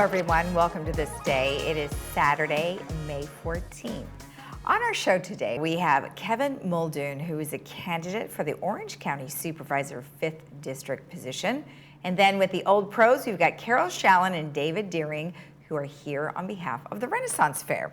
everyone. Welcome to This Day. It is Saturday, May 14th. On our show today, we have Kevin Muldoon, who is a candidate for the Orange County Supervisor 5th District position. And then with the old pros, we've got Carol Shallon and David Deering, who are here on behalf of the Renaissance Fair.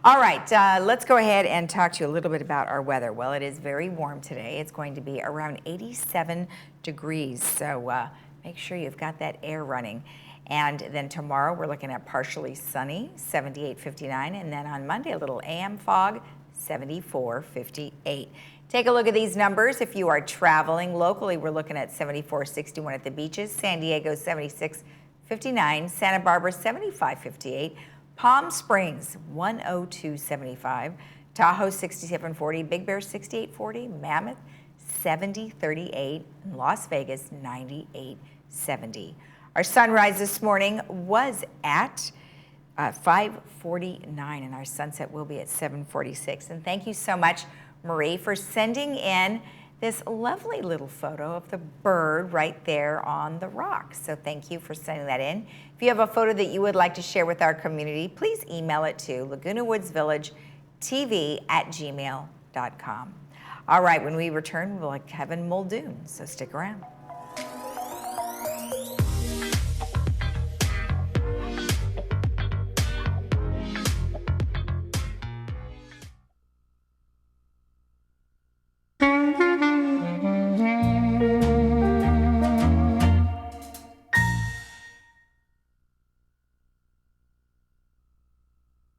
All right, let's go ahead and talk to you a little bit about our weather. Well, it is very warm today. It's going to be around 87 degrees, so make sure you've got that air running. And then tomorrow we're looking at partially sunny, 78, 59, and then on Monday a little AM fog, 74, 58. Take a look at these numbers. If you are traveling locally, we're looking at 74, 61 at the beaches, San Diego 76, 59, Santa Barbara 75, 58, Palm Springs 102, 75, Tahoe 67, 40, Big Bear 68, 40, Mammoth 70, 38, and Las Vegas 98, 70. Our sunrise this morning was at 5:49, and our sunset will be at 7:46. And thank you so much, Marie, for sending in this lovely little photo of the bird right there on the rock. So thank you for sending that in. If you have a photo that you would like to share with our community, please email it to Laguna Woods Village TV@gmail.com. All right, when we return, we'll have Kevin Muldoon, so stick around.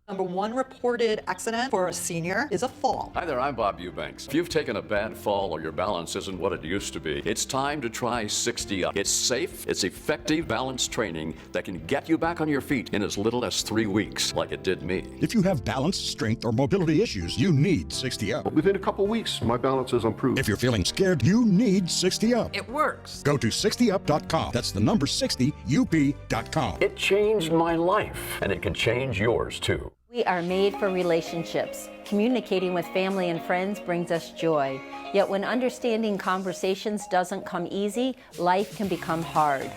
Number one reported accident for a senior is a fall. Hi there, I'm Bob Eubanks. If you've taken a bad fall or your balance isn't what it used to be, it's time to try 60 Up. It's safe, it's effective balance training that can get you back on your feet in as little as 3 weeks, like it did me. If you have balance, strength, or mobility issues, you need 60 Up. Within a couple weeks, my balance has improved. If you're feeling scared, you need 60 Up. It works. Go to 60up.com. That's the number 60up.com. It changed my life, and it can change yours too. We are made for relationships. Communicating with family and friends brings us joy. Yet when understanding conversations doesn't come easy, life can become hard.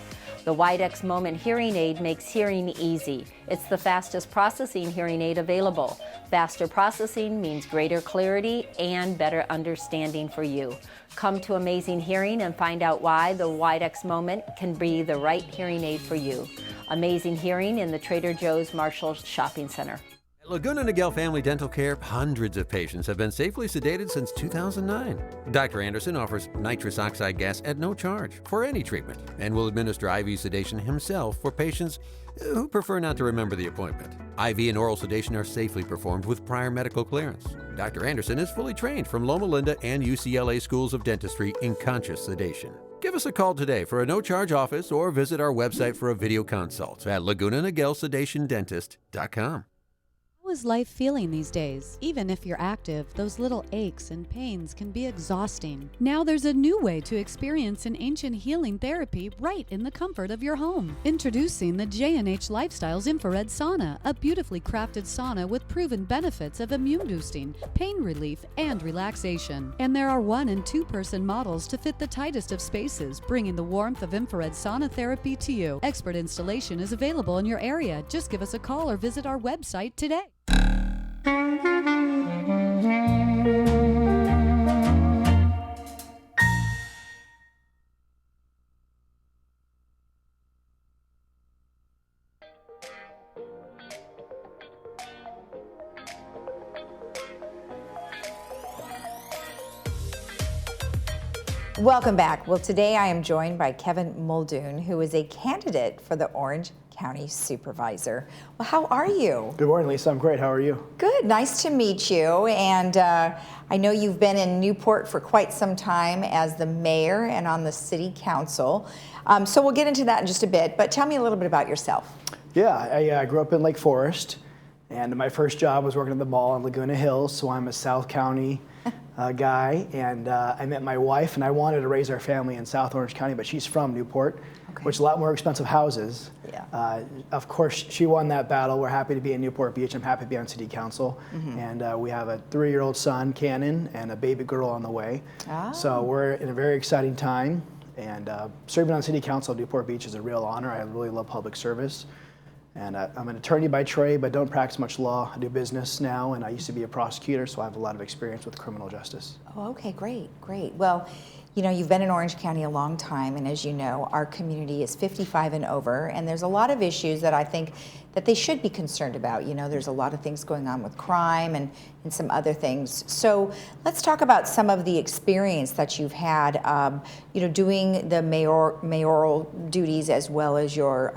The Widex Moment hearing aid makes hearing easy. It's the fastest processing hearing aid available. Faster processing means greater clarity and better understanding for you. Come to Amazing Hearing and find out why the Widex Moment can be the right hearing aid for you. Amazing Hearing in the Trader Joe's Marshall Shopping Center. At Laguna Niguel Family Dental Care, hundreds of patients have been safely sedated since 2009. Dr. Anderson offers nitrous oxide gas at no charge for any treatment and will administer IV sedation himself for patients who prefer not to remember the appointment. IV and oral sedation are safely performed with prior medical clearance. Dr. Anderson is fully trained from Loma Linda and UCLA Schools of Dentistry in conscious sedation. Give us a call today for a no-charge office or visit our website for a video consult at lagunaniguelsedationdentist.com. How is life feeling these days? Even if you're active, those little aches and pains can be exhausting. Now there's a new way to experience an ancient healing therapy right in the comfort of your home. Introducing the J&H Lifestyles Infrared Sauna, a beautifully crafted sauna with proven benefits of immune boosting, pain relief, and relaxation. And there are 1- and 2-person models to fit the tightest of spaces, bringing the warmth of infrared sauna therapy to you. Expert installation is available in your area. Just give us a call or visit our website today. Welcome back. Well, today I am joined by Kevin Muldoon, who is a candidate for the Orange County Supervisor. Well, how are you? Good morning, Lisa. I'm great. How are you? Good. Nice to meet you. And I know you've been in Newport for quite some time as the mayor and on the city council. So we'll get into that in just a bit, but tell me a little bit about yourself. Yeah, I grew up in Lake Forest, and my first job was working at the mall in Laguna Hills, so I'm a South County guy, and I met my wife, and I wanted to raise our family in South Orange County, but she's from Newport, which is a lot more expensive houses. Yeah. Of course, she won that battle. We're happy to be in Newport Beach. I'm happy to be on city council, and we have a 3-year-old son, Cannon, and a baby girl on the way. Oh. So we're in a very exciting time, and serving on city council of Newport Beach is a real honor. I really love public service. And I'm an attorney by trade, but don't practice much law. I do business now, and I used to be a prosecutor, so I have a lot of experience with criminal justice. Oh, okay, great, great. Well, you know, you've been in Orange County a long time, and as you know, our community is 55 and over, and there's a lot of issues that I think that they should be concerned about. You know, there's a lot of things going on with crime and some other things. So let's talk about some of the experience that you've had, you know, doing the mayoral duties as well as your,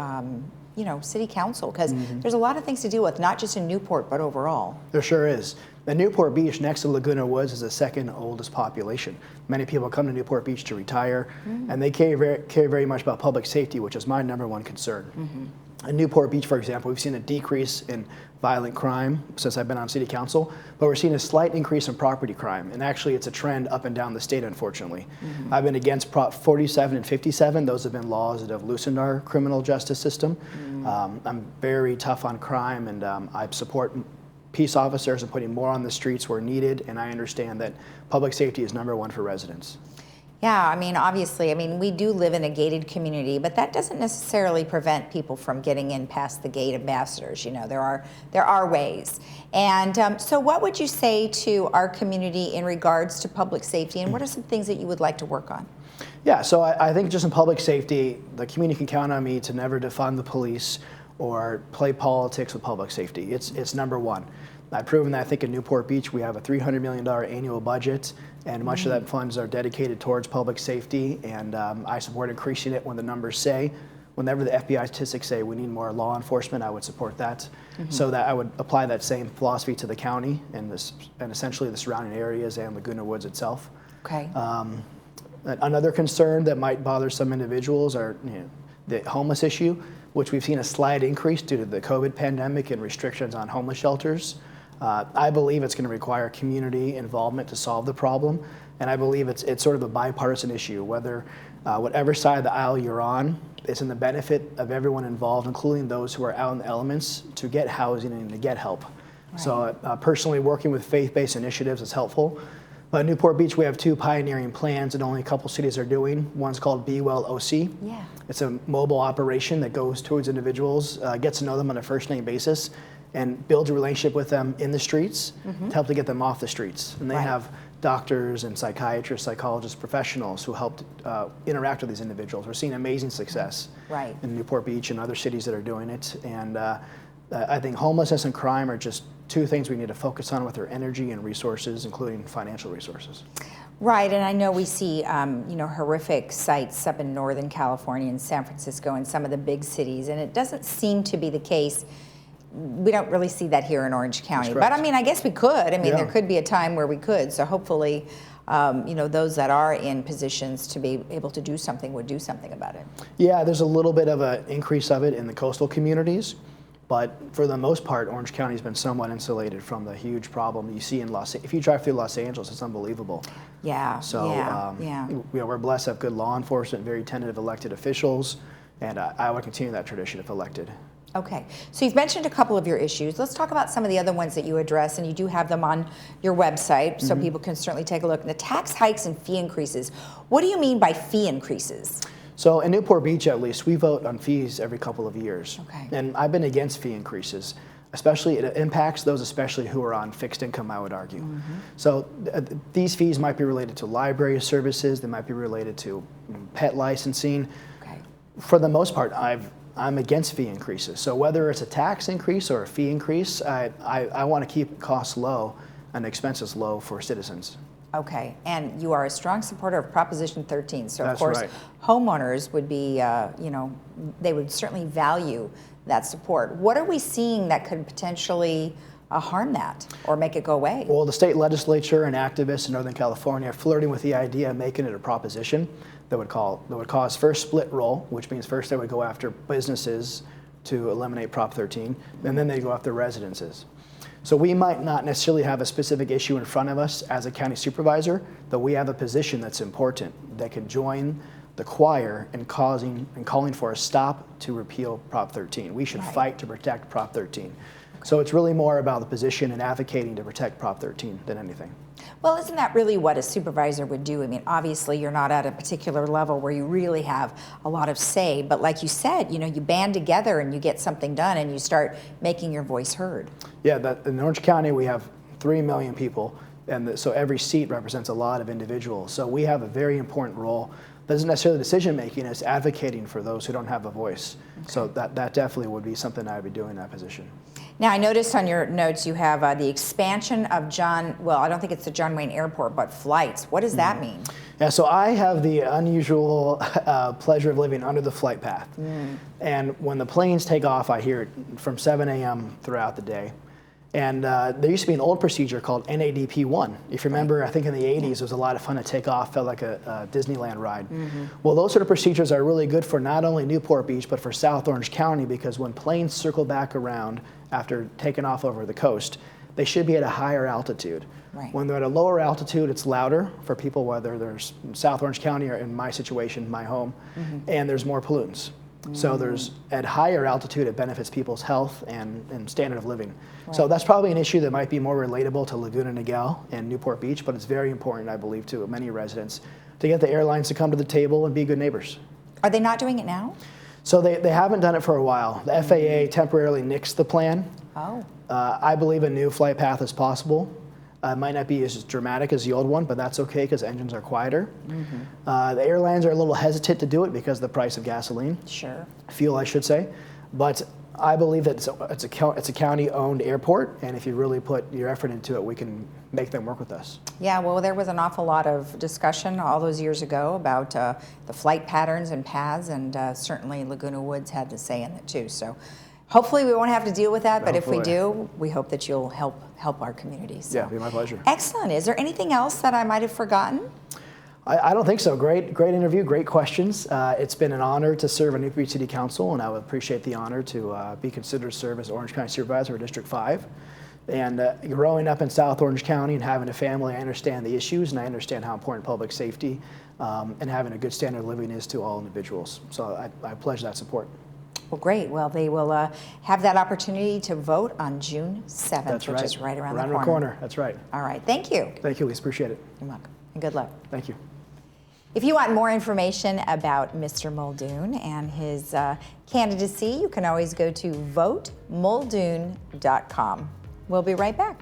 you know, city council, because there's a lot of things to deal with, not just in Newport, but overall. There sure is. The Newport Beach next to Laguna Woods is the second oldest population. Many people come to Newport Beach to retire, and they care very much about public safety, which is my #1 concern. In Newport Beach, for example, we've seen a decrease in violent crime since I've been on city council, but we're seeing a slight increase in property crime, and actually it's a trend up and down the state, unfortunately. I've been against Prop 47 and 57. Those have been laws that have loosened our criminal justice system. I'm very tough on crime, and I support peace officers and putting more on the streets where needed, and I understand that public safety is #1 for residents. Yeah, I mean, obviously, I mean, we do live in a gated community, but that doesn't necessarily prevent people from getting in past the gate ambassadors. You know, there are ways. And so what would you say to our community in regards to public safety, and what are some things that you would like to work on? Yeah, so I think just in public safety, the community can count on me to never defund the police or play politics with public safety. It's #1. I've proven that. I think in Newport Beach we have a $300 million annual budget, and much of that funds are dedicated towards public safety, and I support increasing it when the numbers say, whenever the FBI statistics say we need more law enforcement, I would support that. So that I would apply that same philosophy to the county and essentially the surrounding areas and Laguna Woods itself. Okay. Another concern that might bother some individuals are the homeless issue, which we've seen a slight increase due to the COVID pandemic and restrictions on homeless shelters. I believe it's going to require community involvement to solve the problem, and I believe it's sort of a bipartisan issue. Whatever side of the aisle you're on, it's in the benefit of everyone involved, including those who are out in the elements, to get housing and to get help. Right. So personally, working with faith-based initiatives is helpful. But in Newport Beach, we have 2 pioneering plans that only a couple cities are doing. One's called Be Well OC. Yeah. It's a mobile operation that goes towards individuals, gets to know them on a first-name basis, and builds a relationship with them in the streets to help to get them off the streets. And they have doctors and psychiatrists, psychologists, professionals who help interact with these individuals. We're seeing amazing success in Newport Beach and other cities that are doing it. And I think homelessness and crime are just 2 things we need to focus on with our energy and resources, including financial resources. Right, and I know we see, you know, horrific sites up in Northern California and San Francisco and some of the big cities, and it doesn't seem to be the case. We don't really see that here in Orange County, but I mean, I guess we could. I mean, there could be a time where we could. So hopefully, you know, those that are in positions to be able to do something would do something about it. Yeah, there's a little bit of an increase of it in the coastal communities, but for the most part, Orange County has been somewhat insulated from the huge problem you see in if you drive through Los Angeles, it's unbelievable. Yeah. So, you know, we're blessed to have good law enforcement, very tentative elected officials, and I would continue that tradition if elected. Okay, so you've mentioned a couple of your issues. Let's talk about some of the other ones that you address, and you do have them on your website, so people can certainly take a look. The tax hikes and fee increases. What do you mean by fee increases? So in Newport Beach, at least, we vote on fees every couple of years. Okay. And I've been against fee increases. Especially, it impacts those especially who are on fixed income, I would argue. So these fees might be related to library services, they might be related to pet licensing. Okay. For the most part, I'm against fee increases. So whether it's a tax increase or a fee increase, I want to keep costs low and expenses low for citizens. Okay, and you are a strong supporter of Proposition 13. So of course, homeowners would be, you know, they would certainly value that support. What are we seeing that could potentially harm that or make it go away? Well, the state legislature and activists in Northern California are flirting with the idea of making it a proposition that would cause first split roll, which means first they would go after businesses to eliminate Prop 13, and then they go after residences. So we might not necessarily have a specific issue in front of us as a county supervisor, but we have a position that's important that can join the choir in calling for a stop to repeal Prop 13. We should fight to protect Prop 13. So it's really more about the position and advocating to protect Prop 13 than anything. Well, isn't that really what a supervisor would do? I mean, obviously you're not at a particular level where you really have a lot of say, but like you said, you know, you band together and you get something done and you start making your voice heard. Yeah, in Orange County we have 3 million people, and so every seat represents a lot of individuals. So we have a very important role. That isn't necessarily decision making, it's advocating for those who don't have a voice. Okay. So that definitely would be something I would be doing in that position. Now, I noticed on your notes you have the expansion of I don't think it's the John Wayne Airport, but flights. What does that mean? Yeah, so I have the unusual pleasure of living under the flight path. And when the planes take off, I hear it from 7 a.m. throughout the day. And there used to be an old procedure called NADP-1. If you remember, I think in the 80s, it was a lot of fun to take off, felt like a Disneyland ride. Well, those sort of procedures are really good for not only Newport Beach, but for South Orange County, because when planes circle back around after taking off over the coast, they should be at a higher altitude. Right. When they're at a lower altitude, it's louder for people, whether there's South Orange County or in my situation, my home, and there's more pollutants. So there's, at higher altitude, it benefits people's health and standard of living. Right. So that's probably an issue that might be more relatable to Laguna Niguel and Newport Beach, but it's very important, I believe, to many residents to get the airlines to come to the table and be good neighbors. Are they not doing it now? So they haven't done it for a while. The FAA temporarily nixed the plan. Oh. I believe a new flight path is possible. It might not be as dramatic as the old one, but that's okay because engines are quieter. The airlines are a little hesitant to do it because of the price of gasoline. Sure. Fuel, I should say. But I believe that it's a county-owned airport, and if you really put your effort into it, we can make them work with us. Yeah, well, there was an awful lot of discussion all those years ago about the flight patterns and paths, and certainly Laguna Woods had to say in it too. So hopefully we won't have to deal with that, but hopefully. If we do, we hope that you'll help our communities. So. Yeah, it'd be my pleasure. Excellent. Is there anything else that I might have forgotten? I don't think so. Great interview, great questions. It's been an honor to serve on Newport Beach City Council, and I would appreciate the honor to be considered to serve as Orange County Supervisor for District 5. And growing up in South Orange County and having a family, I understand the issues, and I understand how important public safety and having a good standard of living is to all individuals. So I pledge that support. Well, great. Well, they will have that opportunity to vote on June 7th, That's right. which is right around the corner. That's right. All right. Thank you. Thank you. We appreciate it. You're welcome. And good luck. Thank you. If you want more information about Mr. Muldoon and his candidacy, you can always go to votemuldoon.com. We'll be right back.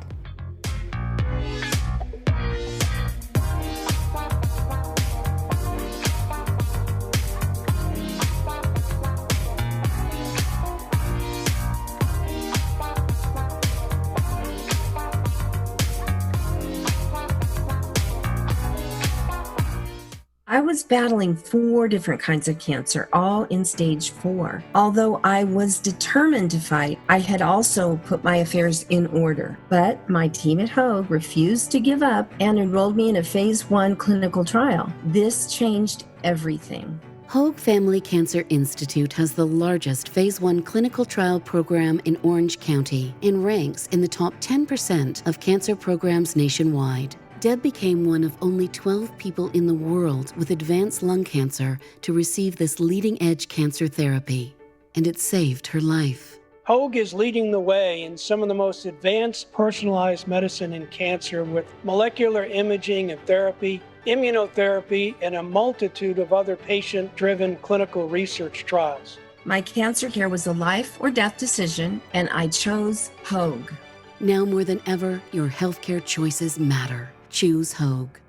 I was battling 4 different kinds of cancer, all in stage 4. Although I was determined to fight, I had also put my affairs in order. But my team at Hoke refused to give up and enrolled me in a phase 1 clinical trial. This changed everything. Hoke Family Cancer Institute has the largest phase 1 clinical trial program in Orange County and ranks in the top 10% of cancer programs nationwide. Deb became one of only 12 people in the world with advanced lung cancer to receive this leading-edge cancer therapy, and it saved her life. Hoke is leading the way in some of the most advanced personalized medicine in cancer with molecular imaging and therapy, immunotherapy, and a multitude of other patient-driven clinical research trials. My cancer care was a life or death decision, and I chose Hoke. Now more than ever, your healthcare choices matter. Choose Hoke.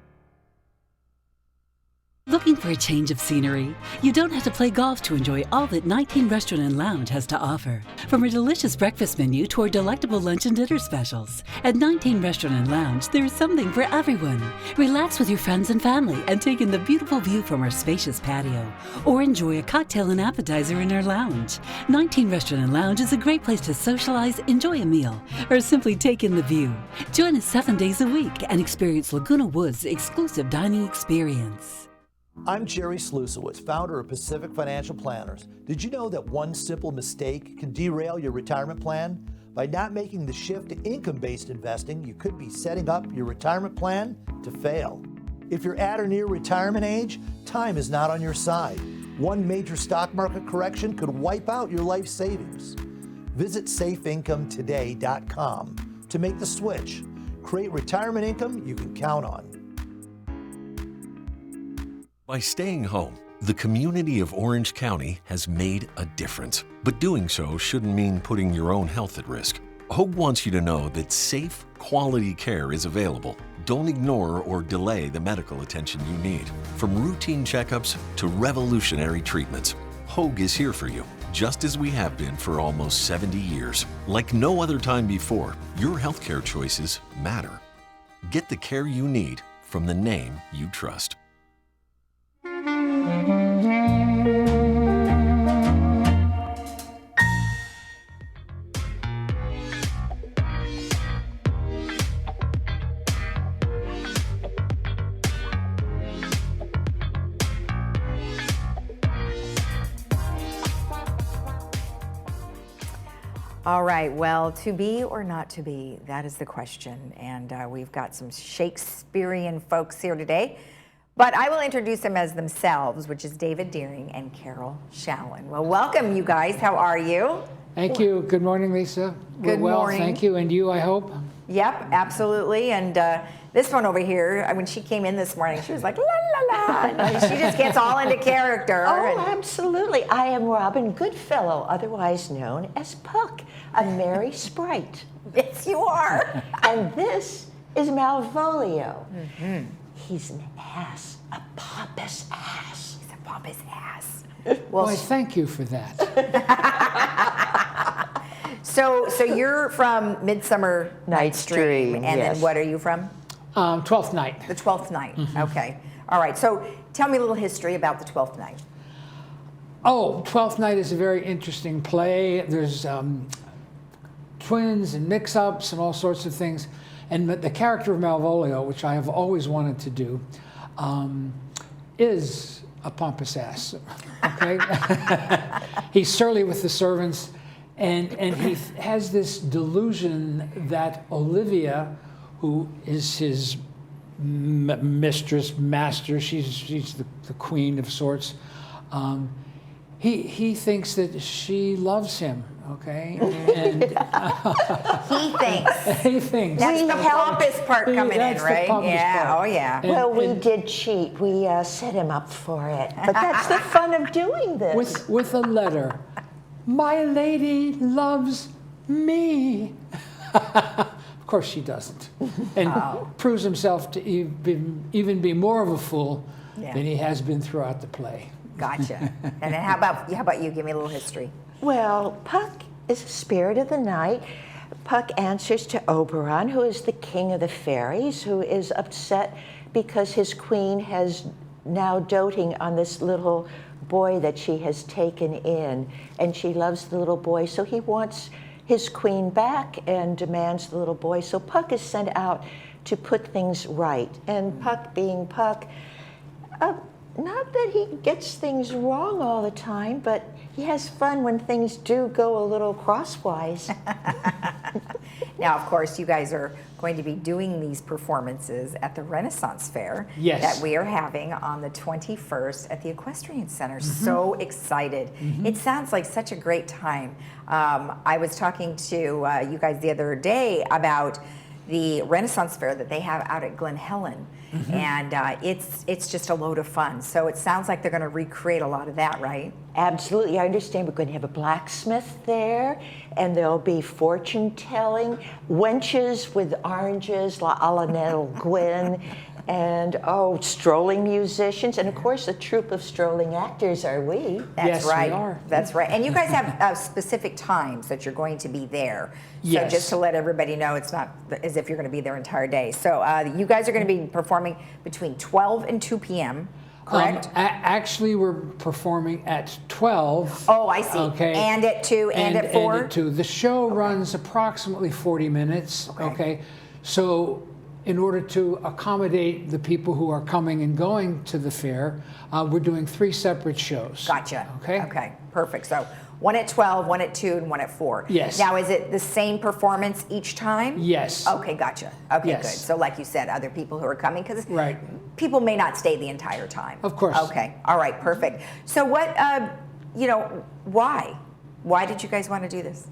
Looking for a change of scenery? You don't have to play golf to enjoy all that 19 Restaurant and Lounge has to offer. From a delicious breakfast menu to our delectable lunch and dinner specials. At 19 Restaurant and Lounge, there is something for everyone. Relax with your friends and family and take in the beautiful view from our spacious patio. Or enjoy a cocktail and appetizer in our lounge. 19 Restaurant and Lounge is a great place to socialize, enjoy a meal, or simply take in the view. Join us 7 days a week and experience Laguna Woods' exclusive dining experience. I'm Jerry Slusowitz, founder of Pacific Financial Planners. Did you know that one simple mistake can derail your retirement plan? By not making the shift to income-based investing, you could be setting up your retirement plan to fail. If you're at or near retirement age, time is not on your side. One major stock market correction could wipe out your life savings. Visit safeincometoday.com to make the switch. Create retirement income you can count on. By staying home, the community of Orange County has made a difference. But doing so shouldn't mean putting your own health at risk. Hoke wants you to know that safe, quality care is available. Don't ignore or delay the medical attention you need. From routine checkups to revolutionary treatments, Hoke is here for you, just as we have been for almost 70 years. Like no other time before, your healthcare choices matter. Get the care you need from the name you trust. All right, well, to be or not to be, that is the question. And we've got some Shakespearean folks here today. But I will introduce them as themselves, which is David Deering and Carol Shallon. Well, welcome, you guys. How are you? Thank you. Good morning, Lisa. Good morning. Thank you. And you, I hope? Yep, absolutely. And this one over here, when she came in this morning, she was like, la, la, la. And she just gets all into character. Oh, absolutely. I am Robin Goodfellow, otherwise known as Puck, a merry sprite. Yes, you are. And this is Malvolio. Mm-hmm. He's an ass, a pompous ass. He's a pompous ass. Well, thank you for that. So you're from Midsummer Night's Dream, and yes. then what are you from? 12th Night. The 12th Night. Mm-hmm. Okay. All right. So tell me a little history about the 12th Night. Oh, 12th Night is a very interesting play. There's twins and mix-ups and all sorts of things. And the character of Malvolio, which I have always wanted to do, is a pompous ass. Okay, he's surly with the servants, and he has this delusion that Olivia, who is his master, she's the queen of sorts. He thinks that she loves him. Okay, and he thinks. That's the pompous part coming in, right? Yeah. Part. Oh, yeah. Well, we did cheat. We set him up for it. But that's the fun of doing this. With a letter. My lady loves me. Of course she doesn't. And proves himself to even be more of a fool than he has been throughout the play. Gotcha. And then how about you? Give me a little history. Well, Puck is a spirit of the night. Puck answers to Oberon, who is the king of the fairies, who is upset because his queen has now doting on this little boy that she has taken in, and she loves the little boy, so he wants his queen back and demands the little boy. So Puck is sent out to put things right. And Puck, being Puck, not that he gets things wrong all the time, but he has fun when things do go a little crosswise. Now, of course, you guys are going to be doing these performances at the Renaissance Fair that we are having on the 21st at the Equestrian Center. Mm-hmm. So excited. Mm-hmm. It sounds like such a great time. I was talking to you guys the other day about the Renaissance Fair that they have out at Glen Helen. Mm-hmm. And it's just a load of fun. So it sounds like they're going to recreate a lot of that, right? Absolutely. I understand we're going to have a blacksmith there, and there'll be fortune telling, wenches with oranges, a la Nettle Gwyn, and strolling musicians, and of course a troupe of strolling actors are we. That's right. We are. That's right. And you guys have specific times that you're going to be there. Yes. So just to let everybody know, it's not as if you're going to be there entire day. So you guys are going to be performing between 12 and 2 p.m., correct? Actually, we're performing at 12. Oh, I see. Okay. And at 2 and at 4? And at 2. The show runs approximately 40 minutes. Okay. So in order to accommodate the people who are coming and going to the fair, we're doing 3 separate shows. Gotcha. Okay. Okay, perfect. So one at 12, one at 2, and one at 4. Yes. Now, is it the same performance each time? Yes. Okay, gotcha. Okay, Yes. good. So like you said, other people who are coming, because Right. people may not stay the entire time. Of course. Okay, all right, perfect. So what, why? Why did you guys want to do this?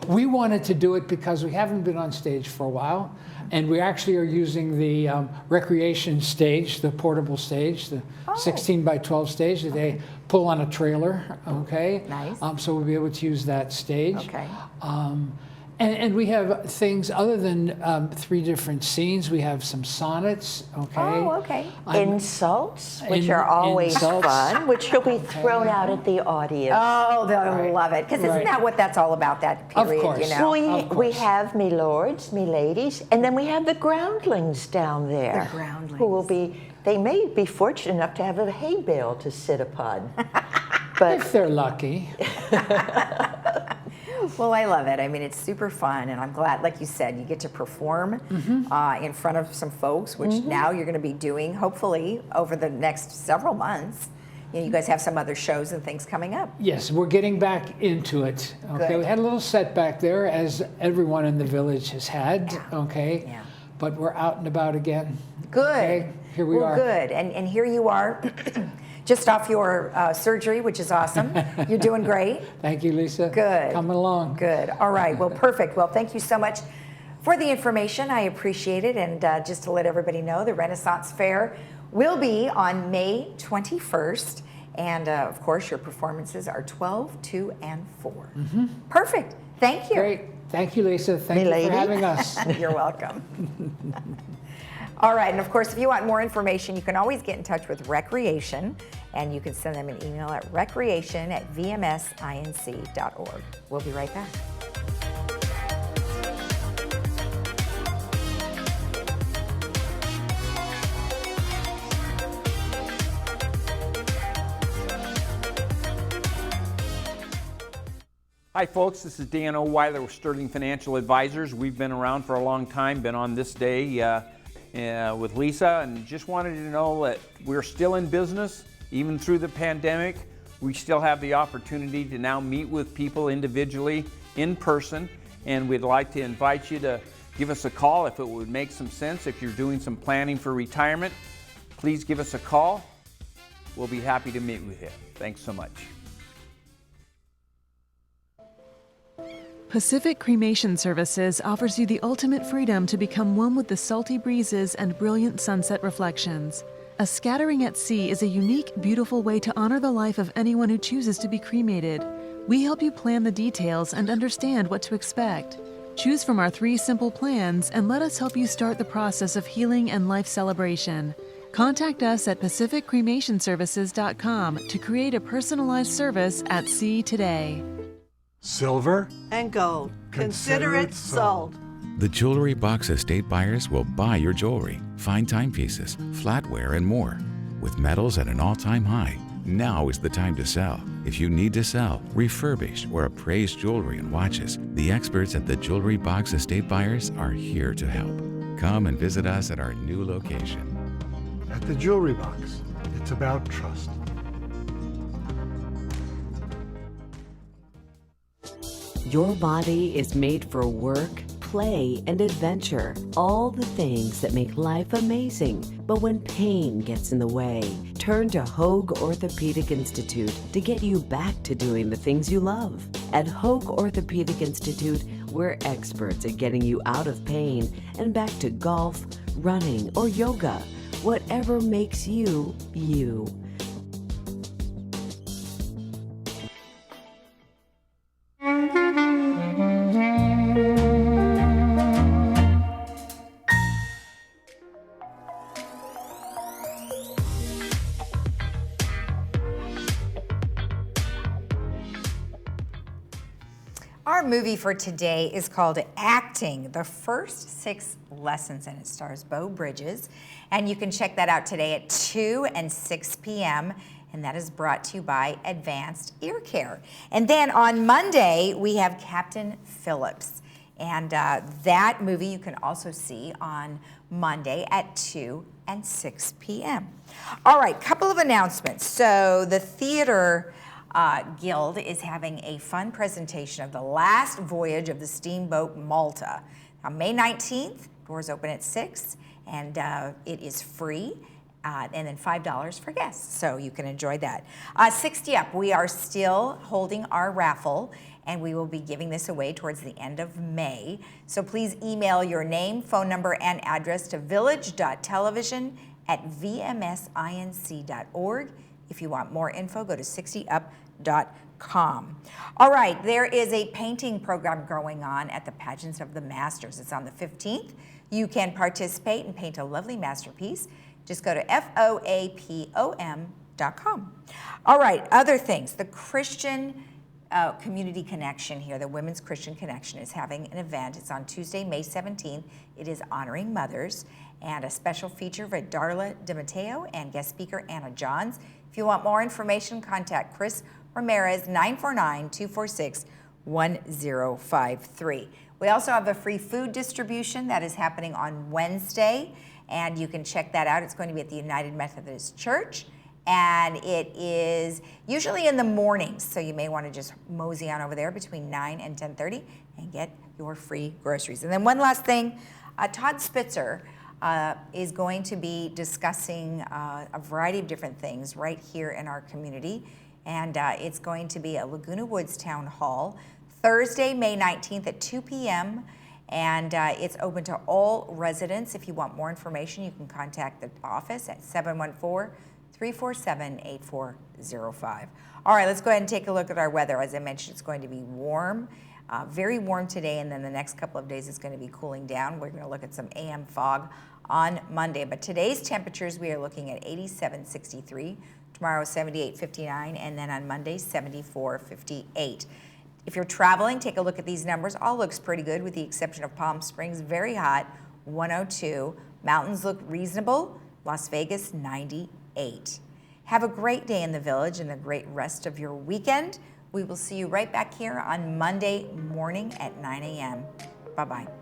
We wanted to do it because we haven't been on stage for a while, and we actually are using the recreation stage, the portable stage, the 16 by 12 stage that they pull on a trailer, okay? Nice. So we'll be able to use that stage. Okay. And we have things other than 3 different scenes. We have some sonnets, okay? Oh, okay. Insults, which are always fun, which will be thrown out at the audience. Oh, they'll love it, because isn't that what that's all about, that period, Of course. you know? We have me lords, me ladies, and then we have the groundlings down there. The groundlings. Who will be, they may be fortunate enough to have a hay bale to sit upon. But if they're lucky. Well, I love it. I mean, it's super fun, and I'm glad, like you said, you get to perform in front of some folks, which now you're going to be doing, hopefully, over the next several months. You know, you guys have some other shows and things coming up. Yes, we're getting back into it. Okay, Good. we had a little setback there, as everyone in the village has had. Yeah. Okay, Yeah. but we're out and about again. Good. Okay? Here we are. Good. And here you are, just off your surgery, which is awesome. You're doing great. Thank you, Lisa. Good. Coming along. Good. All right. Well, perfect. Well, thank you so much for the information. I appreciate it. And just to let everybody know, the Renaissance Fair will be on May 21st. And of course, your performances are 12, 2, and 4. Perfect. Thank you. Great. Thank you, Lisa. Thank you for having us. You're welcome. All right, and of course, if you want more information, you can always get in touch with Recreation, and you can send them an email at recreation@vmsinc.org. We'll be right back. Hi folks, this is Dan O'Weiler with Sterling Financial Advisors. We've been around for a long time, been on ThisDay with Lisa, and just wanted you to know that we're still in business, even through the pandemic. We still have the opportunity to now meet with people individually in person, and we'd like to invite you to give us a call if it would make some sense. If you're doing some planning for retirement, please give us a call. We'll be happy to meet with you. Thanks so much. Pacific Cremation Services offers you the ultimate freedom to become one with the salty breezes and brilliant sunset reflections. A scattering at sea is a unique, beautiful way to honor the life of anyone who chooses to be cremated. We help you plan the details and understand what to expect. Choose from our 3 simple plans and let us help you start the process of healing and life celebration. Contact us at pacificcremationservices.com to create a personalized service at sea today. Silver and gold. Consider it sold. The Jewelry Box Estate buyers will buy your jewelry, fine timepieces, flatware, and more. With metals at an all-time high, now is the time to sell. If you need to sell, refurbish, or appraise jewelry and watches, the experts at the Jewelry Box Estate buyers are here to help. Come and visit us at our new location. At the Jewelry Box, it's about trust. Your body is made for work, play, and adventure. All the things that make life amazing. But when pain gets in the way, turn to Hoke Orthopedic Institute to get you back to doing the things you love. At Hoke Orthopedic Institute, we're experts at getting you out of pain and back to golf, running, or yoga. Whatever makes you, you. Our movie for today is called Acting, the First 6 Lessons, and it stars Beau Bridges. And you can check that out today at 2 and 6 p.m., and that is brought to you by Advanced Ear Care. And then on Monday, we have Captain Phillips. And that movie you can also see on Monday at 2 and 6 p.m. All right, couple of announcements. So the Theater Guild is having a fun presentation of the last voyage of the steamboat Malta. On May 19th, doors open at 6, and it is free, and then $5 for guests, so you can enjoy that. 60 Up, we are still holding our raffle, and we will be giving this away towards the end of May. So please email your name, phone number, and address to village.television@vmsinc.org. If you want more info, go to 60up.com. All right, there is a painting program going on at the Pageants of the Masters. It's on the 15th. You can participate and paint a lovely masterpiece. Just go to foapom.com. All right, other things. The Christian Community Connection here, the Women's Christian Connection, is having an event. It's on Tuesday, May 17th. It is honoring mothers, and a special feature for Darla DeMatteo and guest speaker Anna Johns. If you want more information, contact Chris Ramirez, 949-246-1053. We also have a free food distribution that is happening on Wednesday, and you can check that out. It's going to be at the United Methodist Church, and it is usually in the mornings, so you may want to just mosey on over there between 9 and 10:30 and get your free groceries. And then one last thing, Todd Spitzer is going to be discussing a variety of different things right here in our community, and it's going to be at Laguna Woods Town Hall, Thursday, May 19th at 2 p.m., and it's open to all residents. If you want more information, you can contact the office at 714-347-8405. All right, let's go ahead and take a look at our weather. As I mentioned, it's going to be warm, very warm today, and then the next couple of days it's going to be cooling down. We're going to look at some AM fog on Monday, but today's temperatures, we are looking at 87-63, tomorrow 78-59, and then on Monday 74-58. If you're traveling, take a look at these numbers. All looks pretty good with the exception of Palm Springs, very hot, 102. Mountains look reasonable, Las Vegas, 98. Have a great day in the Village and a great rest of your weekend. We will see you right back here on Monday morning at 9 a.m. Bye-bye.